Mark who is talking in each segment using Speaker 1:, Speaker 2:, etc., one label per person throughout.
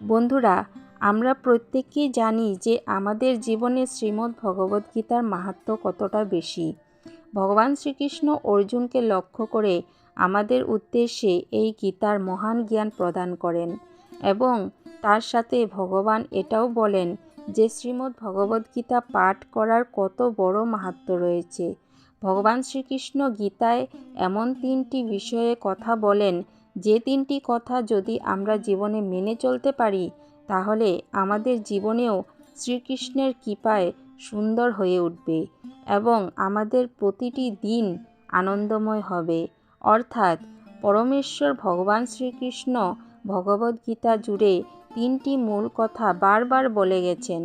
Speaker 1: বন্ধুরা, আমরা প্রত্যেকেই জানি যে আমাদের জীবনে শ্রীমদ্ ভগবদ্গীতার মাহাত্ম্য কতটা বেশি। ভগবান শ্রীকৃষ্ণ অর্জুনকে লক্ষ্য করে আমাদের উদ্দেশ্যে এই গীতার মহান জ্ঞান প্রদান করেন এবং তার সাথে ভগবান এটাও বলেন যে শ্রীমদ্ ভগবদ্গীতা পাঠ করার কত বড় মাহাত্ম্য রয়েছে। ভগবান শ্রীকৃষ্ণ গীতায় এমন 3টি বিষয়ে কথা বলেন, যে 3টি কথা যদি আমরা জীবনে মেনে চলতে পারি তাহলে আমাদের জীবনেও শ্রীকৃষ্ণের কৃপায় সুন্দর হয়ে উঠবে এবং আমাদের প্রতিটি দিন আনন্দময় হবে। অর্থাৎ পরমেশ্বর ভগবান শ্রীকৃষ্ণ ভগবদ্গীতা জুড়ে 3টি মূল কথা বারবার বলে গেছেন,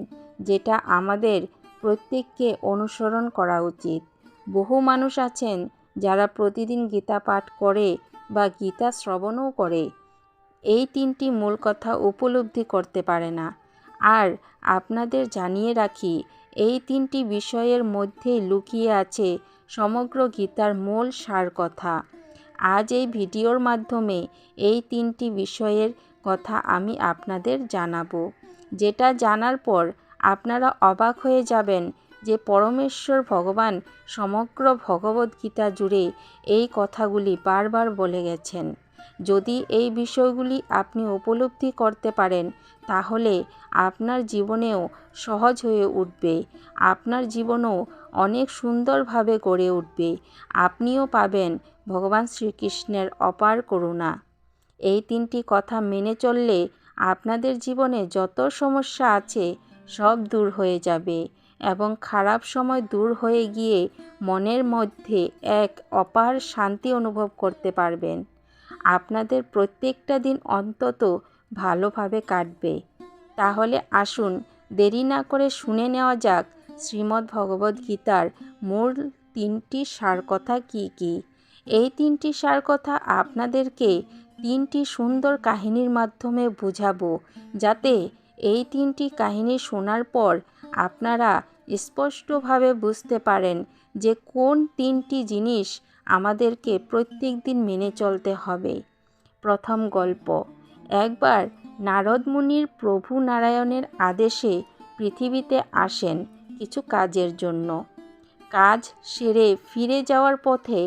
Speaker 1: যেটা আমাদের প্রত্যেককে অনুসরণ করা উচিত। বহু মানুষ আছেন যারা প্রতিদিন গীতা পাঠ করে বা গীতা শ্রবণও করে, এই 3টি মূল কথা উপলব্ধি করতে পারে না। আর আপনাদের জানিয়ে রাখি, এই 3টি বিষয়ের মধ্যেই লুকিয়ে আছে সমগ্র গীতার মূল সার কথা। আজ এই ভিডিওর মাধ্যমে এই 3টি বিষয়ের কথা আমি আপনাদের জানাবো, যেটা জানার পর আপনারা অবাক হয়ে যাবেন যে পরমেশ্বর ভগবান সমগ্র ভগবদ্গীতা জুড়ে এই কথাগুলি বারবার বলে গেছেন। যদি এই বিষয়গুলি আপনি উপলব্ধি করতে পারেন তাহলে আপনার জীবনেও সহজ হয়ে উঠবে, আপনার জীবনও অনেক সুন্দরভাবে গড়ে উঠবে, আপনিও পাবেন ভগবান শ্রীকৃষ্ণের অপার করুণা। এই 3টি কথা মেনে চললে আপনাদের জীবনে যত সমস্যা আছে সব দূর হয়ে যাবে এবং খারাপ সময় দূর হয়ে গিয়ে মনের মধ্যে এক অপার শান্তি অনুভব করতে পারবেন। আপনাদের প্রত্যেকটা দিন অন্তত ভালোভাবে কাটবে। তাহলে আসুন দেরি না করে শুনে নেওয়া যাক শ্রীমদ্ ভগবদ্গীতার মূল 3টি সার কথা কী কী। এই 3টি সার কথা আপনাদেরকে 3টি সুন্দর কাহিনীর মাধ্যমে বুঝাবো, যাতে এই 3টি কাহিনী শোনার পর আপনারা স্পষ্টভাবে বুঝতে পারেন যে কোন 3টি জিনিস আমাদেরকে প্রত্যেক দিন মেনে চলতে হবে। প্রথম গল্প। একবার নারদ মুনির প্রভু নারায়ণের আদেশে পৃথিবীতে আসেন কিছু কাজের জন্য। কাজ সেরে ফিরে যাওয়ার পথে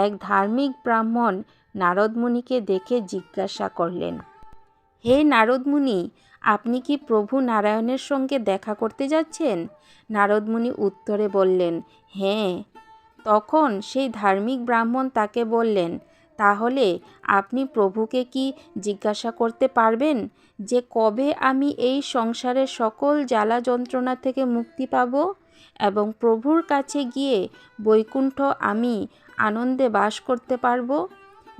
Speaker 1: এক ধার্মিক ব্রাহ্মণ নারদ মুনিকে দেখে জিজ্ঞাসা করলেন, হে নারদ মুনি, আপনি কি প্রভু নারায়ণের সঙ্গে দেখা করতে যাচ্ছেন? নারদ মুনি উত্তরে বললেন, হ্যাঁ। তখন সেই ধার্মিক ব্রাহ্মণ তাকে বললেন, তাহলে আপনি প্রভুকে কি জিজ্ঞাসা করতে পারবেন যে কবে আমি এই সংসারের সকল জ্বালা যন্ত্রণা থেকে মুক্তি পাব এবং প্রভুর কাছে গিয়ে বৈকুণ্ঠ আমি আনন্দে বাস করতে পারব?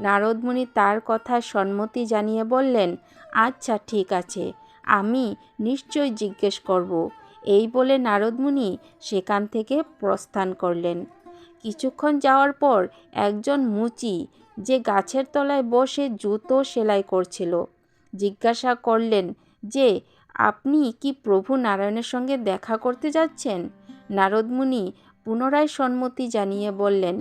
Speaker 1: নারদ মুনি তার কথায় সম্মতি জানিয়ে বললেন, আচ্ছা ঠিক আছে, আমি নিশ্চয় জিজ্ঞেস করব। এই বলে নারদ মুনি সেখান থেকে প্রস্থান করলেন। কিছুক্ষণ যাওয়ার পর একজন মুচি, যে গাছের তলায় বসে জুতো সেলাই করছিল, জিজ্ঞাসা করলেন যে আপনি কি প্রভু নারায়ণের সঙ্গে দেখা করতে যাচ্ছেন? নারদ মুনি পুনরায় সম্মতি জানিয়ে বললেন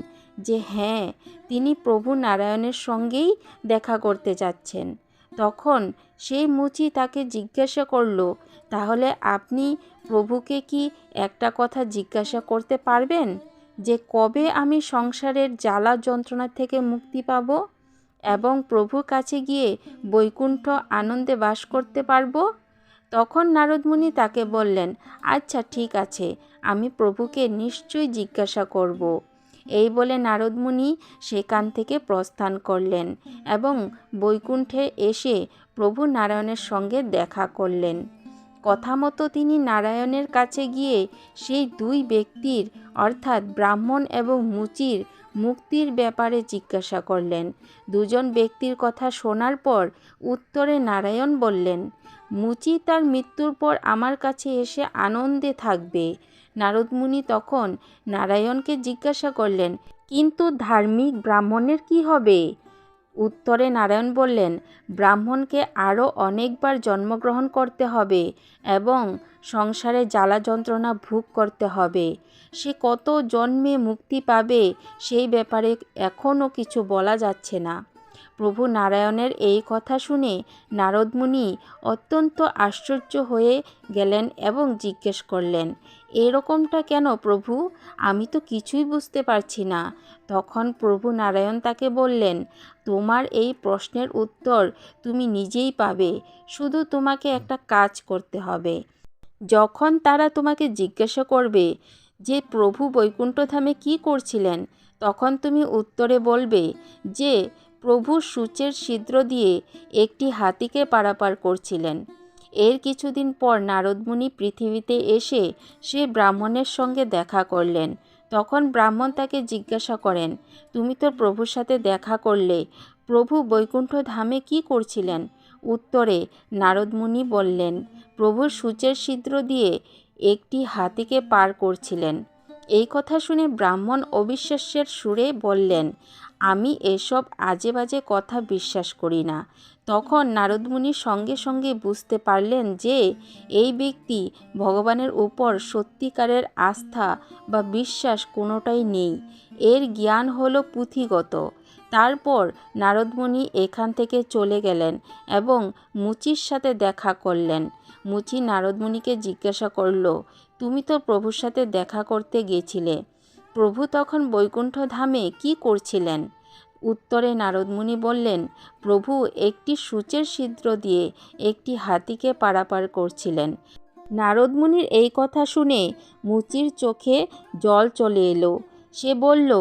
Speaker 1: যে হ্যাঁ, তিনি প্রভু নারায়ণের সঙ্গেই দেখা করতে যাচ্ছেন। তখন সেই মুচি তাকে জিজ্ঞাসা করল, তাহলে আপনি প্রভুকে কি একটা কথা জিজ্ঞাসা করতে পারবেন যে কবে আমি সংসারের জ্বালা যন্ত্রণা থেকে মুক্তি পাব এবং প্রভুর কাছে গিয়ে বৈকুণ্ঠ আনন্দে বাস করতে পারব? তখন নারদ মুনি তাকে বললেন, আচ্ছা ঠিক আছে, আমি প্রভুকে নিশ্চয়ই জিজ্ঞাসা করব। এই বলে নারদ মুনি সেখান থেকে প্রস্থান করলেন এবং বৈকুণ্ঠে এসে প্রভু নারায়ণের সঙ্গে দেখা করলেন। কথা মতো তিনি নারায়ণের কাছে গিয়ে সেই 2 ব্যক্তির অর্থাৎ ব্রাহ্মণ এবং মুচির মুক্তির ব্যাপারে জিজ্ঞাসা করলেন। 2জন ব্যক্তির কথা শোনার পর উত্তরে নারায়ণ বললেন, মুচি তার মৃত্যুর পর আমার কাছে এসে আনন্দে থাকবে। নারদ মুনি তখন নারায়ণকে জিজ্ঞাসা করলেন, কিন্তু ধার্মিক ব্রাহ্মণের কি হবে? উত্তরে নারায়ণ বললেন, ব্রাহ্মণকে আরও অনেকবার জন্মগ্রহণ করতে হবে এবং সংসারে জ্বালা যন্ত্রণা ভোগ করতে হবে। সে কত জন্মে মুক্তি পাবে সেই ব্যাপারে এখনও কিছু বলা যাচ্ছে না। প্রভু নারায়ণের এই কথা শুনে নারদ মুনি অত্যন্ত আশ্চর্য হয়ে গেলেন এবং জিজ্ঞেস করলেন, এরকমটা কেন প্রভু? আমি তো কিছুই বুঝতে পারছি না। তখন প্রভু নারায়ণ তাকে বললেন, তোমার এই প্রশ্নের উত্তর তুমি নিজেই পাবে, শুধু তোমাকে একটা কাজ করতে হবে। যখন তারা তোমাকে জিজ্ঞাসা করবে যে প্রভু বৈকুণ্ঠধামে কী করছিলেন, তখন তুমি উত্তরে বলবে যে প্রভু সূচের ছিদ্র দিয়ে একটি হাতিকে পারাপার করছিলেন। এর কিছুদিন পর নারদমুনি পৃথিবীতে এসে সে ব্রাহ্মণের সঙ্গে দেখা করলেন। তখন ব্রাহ্মণ তাকে জিজ্ঞাসা করেন, তুমি তো প্রভুর সাথে দেখা করলে, প্রভু বৈকুণ্ঠ ধামে কী করছিলেন? উত্তরে নারদমুনি বললেন, প্রভুর সূচের ছিদ্র দিয়ে একটি হাতিকে পার করছিলেন। এই কথা শুনে ব্রাহ্মণ অবিশ্বাসের সুরে বললেন, আমি এসব আজে বাজে কথা বিশ্বাস করি না। তখন নারদমুনি সঙ্গে সঙ্গে বুঝতে পারলেন যে এই ব্যক্তি ভগবানের উপর সত্যিকারের আস্থা বা বিশ্বাস কোনোটাই নেই, এর জ্ঞান হলো পুঁথিগত। তারপর নারদমুনি এখান থেকে চলে গেলেন এবং মুচির সাথে দেখা করলেন। মুচি নারদমুনিকে জিজ্ঞাসা করল, তুমি তো প্রভুর সাথে দেখা করতে গেছিলে, প্রভু তখন বৈকুণ্ঠ ধামে কী করছিলেন? উত্তরে নারদমুনি বললেন, প্রভু একটি সূচের ছিদ্র দিয়ে একটি হাতিকে পারাপার করছিলেন। নারদমুনির এই কথা শুনে মুচির চোখে জল চলে এলো। সে বলল,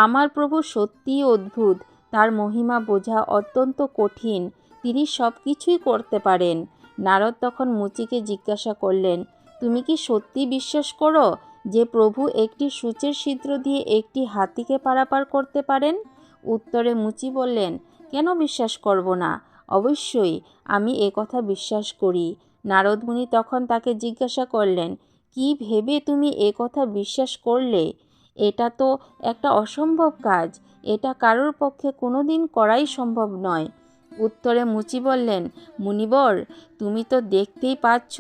Speaker 1: আমার প্রভু সত্যিই অদ্ভুত, তার মহিমা বোঝা অত্যন্ত কঠিন, তিনি সব কিছুই করতে পারেন। নারদ তখন মুচিকে জিজ্ঞাসা করলেন, তুমি কি সত্যি বিশ্বাস করো যে প্রভু একটি সূচের ছিদ্র দিয়ে একটি হাতিকে পারাপার করতে পারেন? উত্তরে মুচি বললেন, কেন বিশ্বাস করব না, অবশ্যই আমি কথা বিশ্বাস করি। নারদমুনি তখন তাকে জিজ্ঞাসা করলেন, কি ভেবে তুমি কথা বিশ্বাস করলে? এটা তো একটা অসম্ভব কাজ, এটা কারোর পক্ষে কোনোদিন করাই সম্ভব নয়। উত্তরে মুচি বললেন, মুনিবর, তুমি তো দেখতেই পাচ্ছ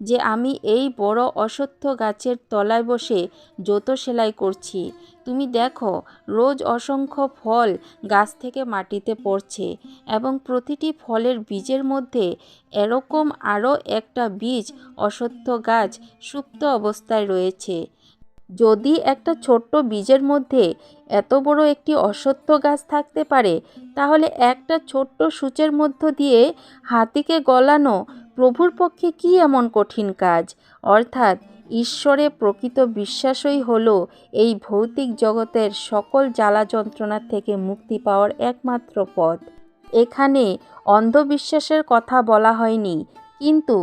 Speaker 1: যে আমি এই বড় অশ্বত্থ গাছের তলায় বসে জুতো সেলাই করছি। তুমি দেখো, রোজ অসংখ্য ফল গাছ থেকে মাটিতে পড়ছে এবং প্রতিটি ফলের বীজের মধ্যে এরকম আরও একটা বীজ অশ্বত্থ গাছ সুপ্ত অবস্থায় রয়েছে। যদি একটা ছোট্ট বীজের মধ্যে এত বড় একটি অশ্বত্থ গাছ থাকতে পারে, তাহলে একটা ছোট্ট সূচের মধ্য দিয়ে হাতিকে গলানো প্রভুর পক্ষে কী এমন কঠিন কাজ? অর্থাৎ ঈশ্বরে প্রকৃত বিশ্বাসই হলো এই ভৌতিক জগতের সকল জ্বালা যন্ত্রণার থেকে মুক্তি পাওয়ার একমাত্র পথ। এখানে অন্ধবিশ্বাসের কথা বলা হয়নি, কিন্তু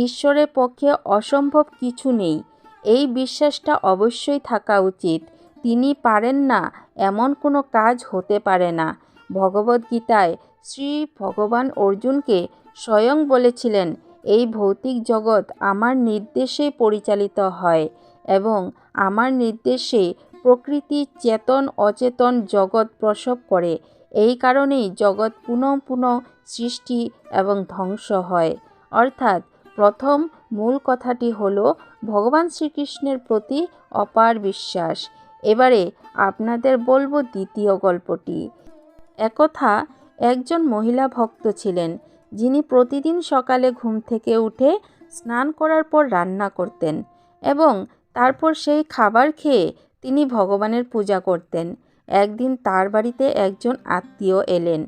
Speaker 1: ঈশ্বরের পক্ষে অসম্ভব কিছু নেই, এই বিশ্বাসটা অবশ্যই থাকা উচিত। তিনি পারেন না এমন কোনো কাজ হতে পারে না। ভগবদ্গীতায় শ্রী ভগবান অর্জুনকে স্বয়ং বলেছিলেন, এই ভৌতিক জগৎ আমার নির্দেশেই পরিচালিত হয় এবং আমার নির্দেশে প্রকৃতি চেতন অচেতন জগৎ প্রসব করে। এই কারণেই জগৎ পুনঃ পুনঃ সৃষ্টি এবং ধ্বংস হয়। অর্থাৎ প্রথম মূল কথাটি হলো ভগবান শ্রীকৃষ্ণের প্রতি অপার বিশ্বাস। এবারে আপনাদের বলবো দ্বিতীয় গল্পটি। একথা একজন মহিলা ভক্ত ছিলেন, যিনি প্রতিদিন সকালে ঘুম থেকে উঠে স্নান করার পর রান্না করতেন এবং তারপর সেই খাবার খেয়ে তিনি ভগবানের পূজা করতেন। একদিন তার বাড়িতে একজন আত্মীয় এলেন।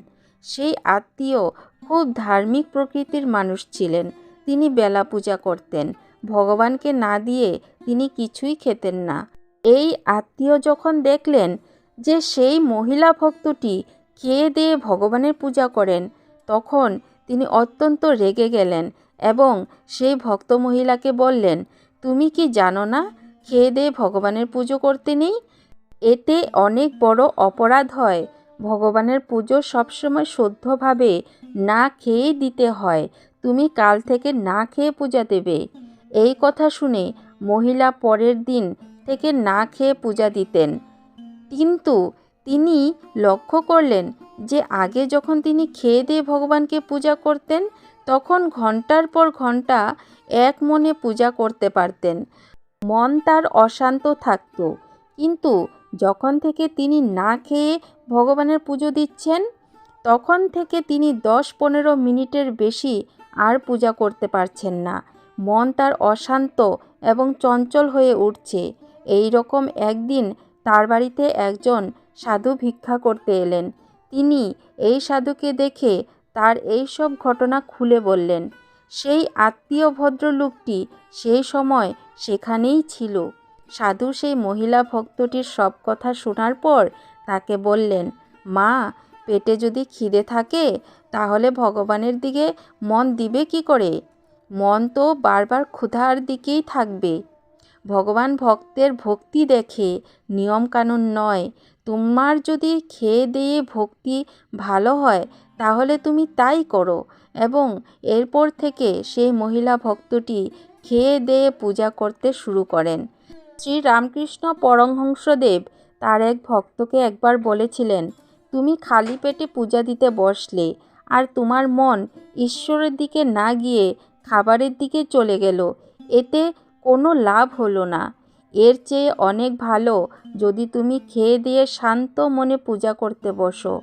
Speaker 1: সেই আত্মীয় খুব ধার্মিক প্রকৃতির মানুষ ছিলেন। তিনি বেলা পূজা করতেন, ভগবানকে না দিয়ে তিনি কিছুই খেতেন না। এই আত্মীয় যখন দেখলেন যে সেই মহিলা ভক্তটি খেয়ে দিয়ে ভগবানের পূজা করেন, তখন তিনি অত্যন্ত রেগে গেলেন এবং সেই ভক্ত মহিলাকে বললেন, তুমি কি জানো না খেয়ে দিয়ে ভগবানের পুজো করতে নেই? এতে অনেক বড় অপরাধ হয়। ভগবানের পুজো সবসময় শুদ্ধভাবে না খেয়েই দিতে হয়। তুমি কাল থেকে না খেয়ে পূজা দেবে। এই কথা শুনে মহিলা পরের দিন থেকে না খেয়ে পূজা দিতেন। কিন্তু তিনি লক্ষ্য করলেন যে আগে যখন তিনি খেয়ে দিয়ে ভগবানকে পূজা করতেন, তখন ঘন্টার পর ঘন্টা এক মনে পূজা করতে পারতেন, মন তার অশান্ত থাকত। কিন্তু যখন থেকে তিনি না খেয়ে ভগবানের পুজো দিচ্ছেন, তখন থেকে তিনি 10-15 মিনিটের বেশি আর পূজা করতে পারছেন না। মন তার অশান্ত এবং চঞ্চল হয়ে উঠছে। এই রকম একদিন তার বাড়িতে একজন সাধু ভিক্ষা করতে এলেন। তিনি এই সাধুকে দেখে তার এই সব ঘটনা খুলে বললেন। সেই আত্মীয় ভদ্রলোকটি সেই সময় সেখানেই ছিল। সাধু সেই মহিলা ভক্তটির সব কথা শোনার পর তাকে বললেন, মা, পেটে যদি খিদে থাকে তাহলে ভগবানের দিকে মন দিবে কি করে? মন তো বারবার ক্ষুধার দিকেই থাকবে। ভগবান ভক্তের ভক্তি দেখে, নিয়মকানুন নয়। তোমার যদি খেয়ে দিয়ে ভক্তি ভালো হয় তাহলে তুমি তাই করো। এবং এরপর থেকে সেই মহিলা ভক্তটি খেয়ে দিয়ে পূজা করতে শুরু করেন। শ্রী রামকৃষ্ণ পরমহংসদেব তার এক ভক্তকে একবার বলেছিলেন, তুমি খালি পেটে পূজা দিতে বসলে আর তোমার মন ঈশ্বরের দিকে না গিয়ে খাবারের দিকে চলে গেল, এতে কোনো লাভ হলো না। এর চেয়ে অনেক ভালো যদি তুমি খেয়ে দিয়ে শান্ত মনে পূজা করতে বসো।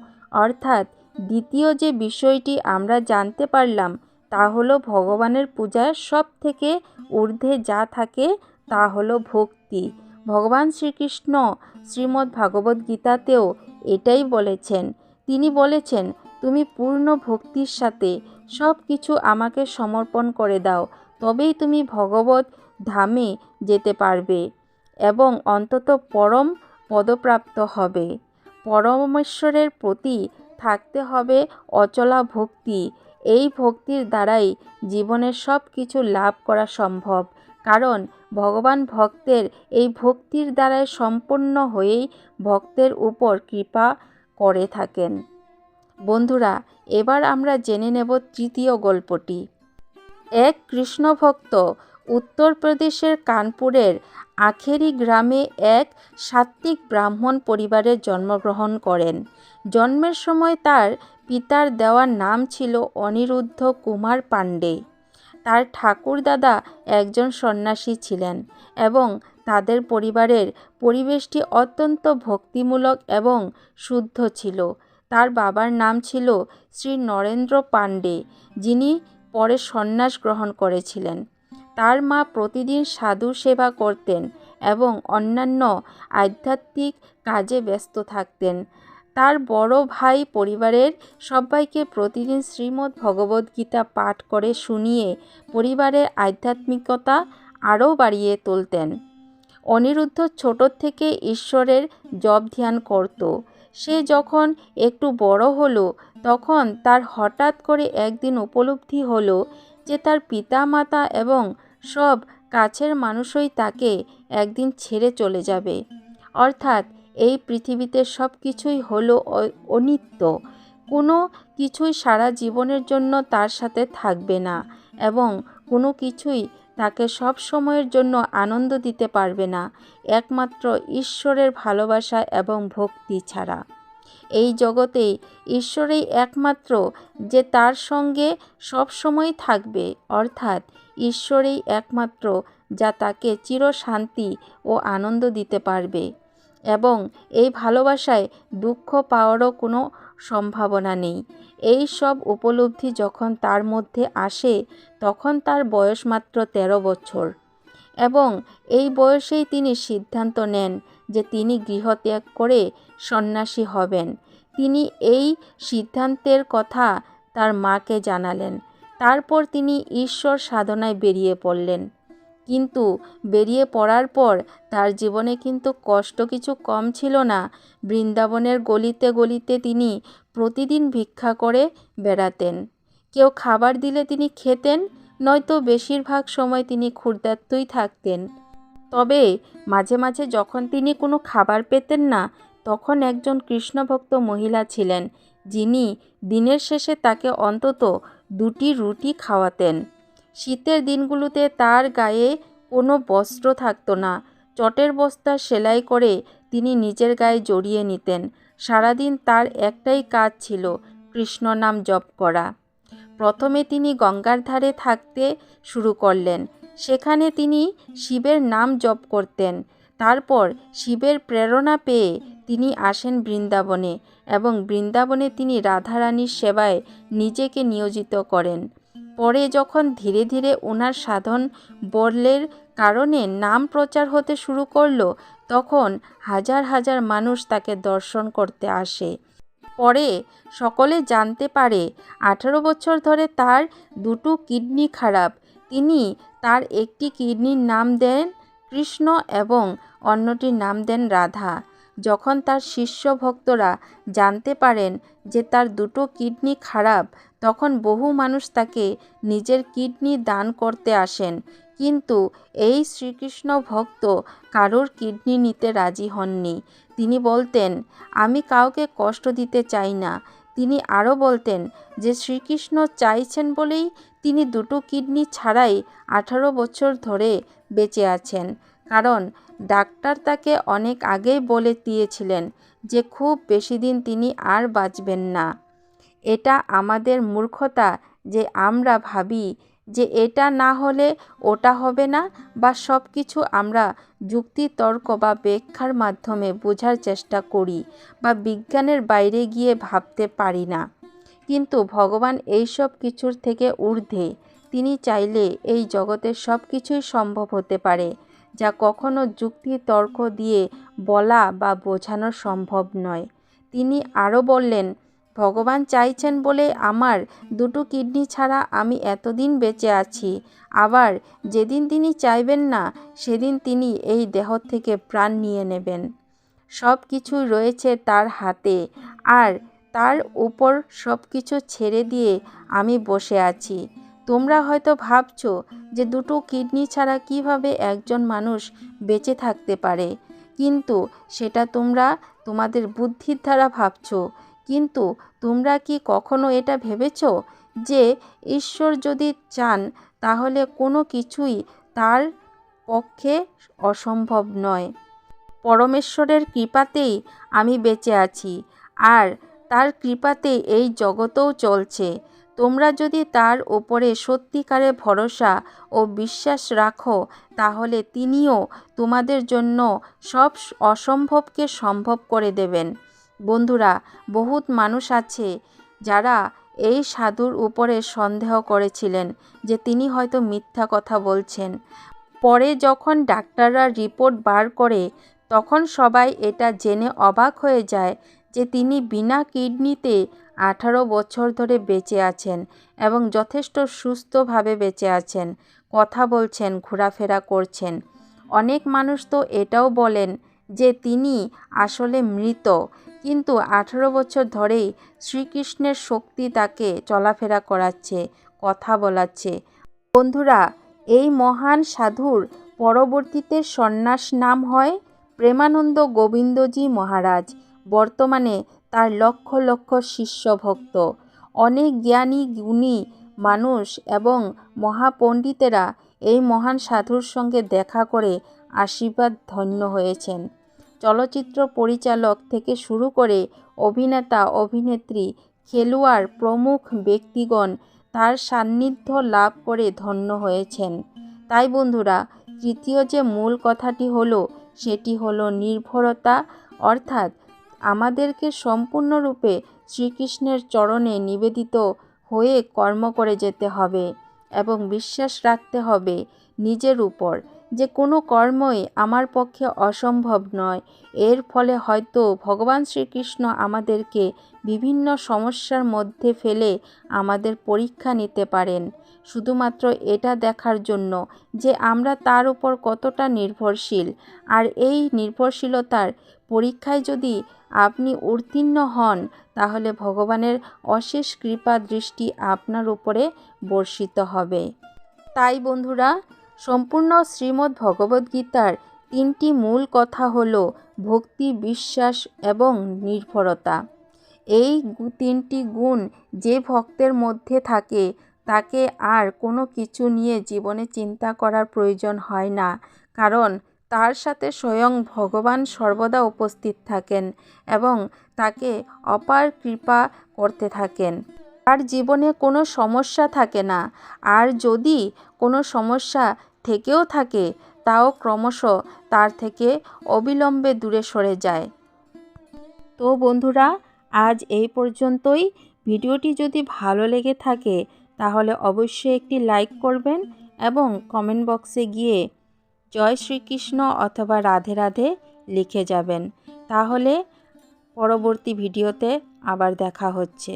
Speaker 1: অর্থাৎ দ্বিতীয় যে বিষয়টি আমরা জানতে পারলাম তা হলো ভগবানের পূজার সব থেকে ঊর্ধ্বে যা থাকে তা হলো ভক্তি। ভগবান শ্রীকৃষ্ণ শ্রীমদ্ ভাগবত গীতাতেও এটাই বলেছেন। তিনি বলেছেন, তুমি পূর্ণ ভক্তির সাথে সব কিছু আমাকে সমর্পণ করে দাও, তবেই তুমি ভগবত ধামে যেতে পারবে এবং অন্তত পরম পদপ্রাপ্ত হবে। পরমেশ্বরের প্রতি থাকতে হবে অচলা ভক্তি। এই ভক্তির দ্বারাই জীবনের সব কিছু লাভ করা সম্ভব। কারণ ভগবান ভক্তের এই ভক্তির দ্বারাই সম্পন্ন হয়েই ভক্তের উপর কৃপা করে থাকেন। বন্ধুরা, এবার আমরা জেনে নেব তৃতীয় গল্পটি। এক কৃষ্ণভক্ত উত্তরপ্রদেশের কানপুরের আখেরি গ্রামে এক সাত্ত্বিক ব্রাহ্মণ পরিবারে জন্মগ্রহণ করেন। জন্মের সময় তার পিতার দেওয়া নাম ছিল অনিরুদ্ধ কুমার পাণ্ডে। তার ঠাকুরদাদা একজন সন্ন্যাসী ছিলেন এবং তাদের পরিবারের পরিবেশটি অত্যন্ত ভক্তিমূলক এবং শুদ্ধ ছিল। তার বাবার নাম ছিল শ্রী নরেন্দ্র পাণ্ডে, যিনি পরে সন্ন্যাস গ্রহণ করেছিলেন। তার মা প্রতিদিন সাধু সেবা করতেন এবং অন্যান্য আধ্যাত্মিক কাজে ব্যস্ত থাকতেন। তার বড় ভাই পরিবারের সবাইকে প্রতিদিন শ্রীমদ্ ভগবত গীতা পাঠ করে শুনিয়ে পরিবারের আধ্যাত্মিকতা আরও বাড়িয়ে তুলতেন। অনিরুদ্ধ ছোট থেকে ঈশ্বরের জপ ধ্যান করত। সে যখন একটু বড় হলো তখন তার হঠাৎ করে একদিন উপলব্ধি হলো যে তার পিতামাতা এবং সব কাছের মানুষই তাকে একদিন ছেড়ে চলে যাবে। অর্থাৎ এই পৃথিবীতে সব কিছুই হলো অনিত্য। কোনো কিছুই সারা জীবনের জন্য তার সাথে থাকবে না এবং কোনো কিছুই তাকে সব সময়ের জন্য আনন্দ দিতে পারবে না, একমাত্র ঈশ্বরের ভালোবাসা এবং ভক্তি ছাড়া। এই জগতে ঈশ্বরই একমাত্র যে তার সঙ্গে সব সময় থাকবে, অর্থাৎ ঈশ্বরই একমাত্র যা তাকে চিরশান্তি ও আনন্দ দিতে পারবে এবং এই ভালোবাসায় দুঃখ পাওয়ারও কোনো সম্ভাবনা নেই। এই সব উপলব্ধি যখন তার মধ্যে আসে তখন তার বয়স মাত্র 13 বছর এবং এই বয়সেই তিনি সিদ্ধান্ত নেন যে তিনি গৃহত্যাগ করে সন্ন্যাসী হবেন। তিনি এই সিদ্ধান্তের কথা তার মাকে জানালেন। তারপর তিনি ঈশ্বর সাধনায় বেরিয়ে পড়লেন। কিন্তু বেরিয়ে পড়ার পর তার জীবনে কিন্তু কষ্ট কিছু কম ছিল না। বৃন্দাবনের গলিতে গলিতে তিনি প্রতিদিন ভিক্ষা করে বেড়াতেন। কেউ খাবার দিলে তিনি খেতেন, নয়তো বেশিরভাগ সময় তিনি ক্ষুধার্তই থাকতেন। তবে মাঝে মাঝে যখন তিনি কোনো খাবার পেতেন না, তখন একজন কৃষ্ণভক্ত মহিলা ছিলেন, যিনি দিনের শেষে তাকে অন্তত 2টি রুটি খাওয়াতেন। শীতের দিনগুলোতে তার গায়ে কোনো বস্ত্র থাকতো না। চটের বস্তা সেলাই করে তিনি নিজের গায়ে জড়িয়ে নিতেন। সারাদিন তার একটাই কাজ ছিল, কৃষ্ণ নাম জপ করা। প্রথমে তিনি গঙ্গার ধারে থাকতে শুরু করলেন। সেখানে তিনি শিবের নাম জপ করতেন। তারপর শিবের প্রেরণা পেয়ে তিনি আসেন বৃন্দাবনে এবং বৃন্দাবনে তিনি রাধারানীর সেবায় নিজেকে নিয়োজিত করেন। পরে যখন ধীরে ধীরে ওনার সাধন বলের কারণে নাম প্রচার হতে শুরু করলো, তখন হাজার হাজার মানুষ তাকে দর্শন করতে আসে। পরে সকলে জানতে পারে 18 বছর ধরে তার দুটো কিডনি খারাপ। তিনি তার একটি কিডনির নাম দেন কৃষ্ণ এবং অন্যটির নাম দেন রাধা। যখন তার শিষ্য ভক্তরা জানতে পারেন যে তার দুটো কিডনি খারাপ, তখন বহু মানুষ তাকে নিজের কিডনি দান করতে আসেন, কিন্তু এই শ্রীকৃষ্ণ ভক্ত কারোর কিডনি নিতে রাজি হননি। তিনি বলতেন, আমি কাউকে কষ্ট দিতে চাই না। তিনি আরও বলতেন যে শ্রীকৃষ্ণ চাইছেন বলেই তিনি দুটো কিডনি ছাড়াই 18 বছর ধরে বেঁচে আছেন, কারণ ডাক্তার তাকে অনেক আগেই বলে দিয়েছিলেন যে খুব বেশি দিন তিনি আর বাঁচবেন না। এটা আমাদের মূর্খতা যে আমরা ভাবি যে এটা না হলে ওটা হবে না, বা সব কিছু আমরা যুক্তি তর্ক বা ব্যাখ্যার মাধ্যমে বোঝার চেষ্টা করি বা বিজ্ঞানের বাইরে গিয়ে ভাবতে পারি না। কিন্তু ভগবান এইসব কিছুর থেকে ঊর্ধ্বে। তিনি চাইলে এই জগতের সব কিছুই সম্ভব হতে পারে, যা কখনো যুক্তি তর্ক দিয়ে বলা বা বোঝানো সম্ভব নয়। তিনি আরও বললেন, ভগবান চাইছেন বলে আমার দুটো কিডনি ছাড়া আমি এতদিন বেঁচে আছি। আবার যেদিন তিনি চাইবেন না, সেদিন তিনি এই দেহ থেকে প্রাণ নিয়ে নেবেন। সব কিছুই রয়েছে তার হাতে, আর তার উপর সব কিছু ছেড়ে দিয়ে আমি বসে আছি। তোমরা হয়তো ভাবছো যে দুটো কিডনি ছাড়া কিভাবে একজন মানুষ বেঁচে থাকতে পারে, কিন্তু সেটা তোমরা তোমাদের বুদ্ধির দ্বারা ভাবছো। কিন্তু তোমরা কি কখনো এটা ভেবেছ যে ঈশ্বর যদি চান তাহলে কোনো কিছুই তার পক্ষে অসম্ভব নয়। পরমেশ্বরের কৃপাতেই আমি বেঁচে আছি, আর তার কৃপাতে এই জগতও চলছে। তোমরা যদি তার ওপরে সত্যিকারে ভরসা ও বিশ্বাস রাখো, তাহলে তিনিও তোমাদের জন্য সব অসম্ভবকে সম্ভব করে দেবেন। বন্ধুরা, বহুত মানুষ আছে যারা এই সাধুর উপরে সন্দেহ করেছিলেন যে তিনি হয়তো মিথ্যা কথা বলছেন। পরে যখন ডাক্তাররা রিপোর্ট বার করে, তখন সবাই এটা জেনে অবাক হয়ে যায় যে তিনি বিনা কিডনিতে 18 বছর ধরে বেঁচে আছেন এবং যথেষ্ট সুস্থভাবে বেঁচে আছেন, কথা বলছেন, ঘোরাফেরা করছেন। অনেক মানুষ তো এটাও বলেন যে তিনি আসলে মৃত, কিন্তু 18 বছর ধরেই শ্রীকৃষ্ণের শক্তি তাকে চলাফেরা করাচ্ছে, কথা বলাচ্ছে। বন্ধুরা, এই মহান সাধুর পরবর্তীতে সন্ন্যাস নাম হয় প্রেমানন্দ গোবিন্দজি মহারাজ। বর্তমানে তার লক্ষ লক্ষ শিষ্য ভক্ত। অনেক জ্ঞানী গুণী মানুষ এবং মহাপণ্ডিতেরা এই মহান সাধুর সঙ্গে দেখা করে আশীর্বাদ ধন্য হয়েছেন। চলচ্চিত্র পরিচালক থেকে শুরু করে অভিনেতা, অভিনেত্রী, খেলোয়াড় প্রমুখ ব্যক্তিগণ তার সান্নিধ্য লাভ করে ধন্য হয়েছেন। তাই বন্ধুরা, তৃতীয় যে মূল কথাটি হলো, সেটি হলো নির্ভরতা, অর্থাৎ আমাদেরকে সম্পূর্ণরূপে শ্রীকৃষ্ণের চরণে নিবেদিত হয়ে কর্ম করে যেতে হবে এবং বিশ্বাস রাখতে হবে নিজের উপর যে কোনো কর্মই আমার পক্ষে অসম্ভব নয়। এর ফলে হয়তো ভগবান শ্রীকৃষ্ণ আমাদেরকে বিভিন্ন সমস্যার মধ্যে ফেলে আমাদের পরীক্ষা নিতে পারেন, শুধুমাত্র এটা দেখার জন্য যে আমরা তার উপর কতটা নির্ভরশীল। আর এই নির্ভরশীলতার পরীক্ষায় যদি আপনি উত্তীর্ণ হন, তাহলে ভগবানের অশেষ কৃপা দৃষ্টি আপনার উপরে বর্ষিত হবে। তাই বন্ধুরা, সম্পূর্ণ শ্রীমদ্ ভগবদ্গীতার 3টি মূল কথা হলো ভক্তি, বিশ্বাস এবং নির্ভরতা। এই 3টি গুণ যে ভক্তের মধ্যে থাকে, তাকে আর কোনো কিছু নিয়ে জীবনে চিন্তা করার প্রয়োজন হয় না, কারণ তার সাথে স্বয়ং ভগবান সর্বদা উপস্থিত থাকেন এবং তাকে অপার কৃপা করতে থাকেন। তার জীবনে কোনো সমস্যা থাকে না, আর যদি কোনো সমস্যা থেকেও থাকে, তাও ক্রমশ তার থেকে অবিলম্বে দূরে সরে যায়। তো বন্ধুরা, আজ এই পর্যন্তই। ভিডিওটি যদি ভালো লেগে থাকে তাহলে অবশ্যই একটি লাইক করবেন এবং কমেন্ট বক্সে গিয়ে জয় শ্রীকৃষ্ণ অথবা রাধে রাধে লিখে যাবেন। তাহলে পরবর্তী ভিডিওতে আবার দেখা হচ্ছে।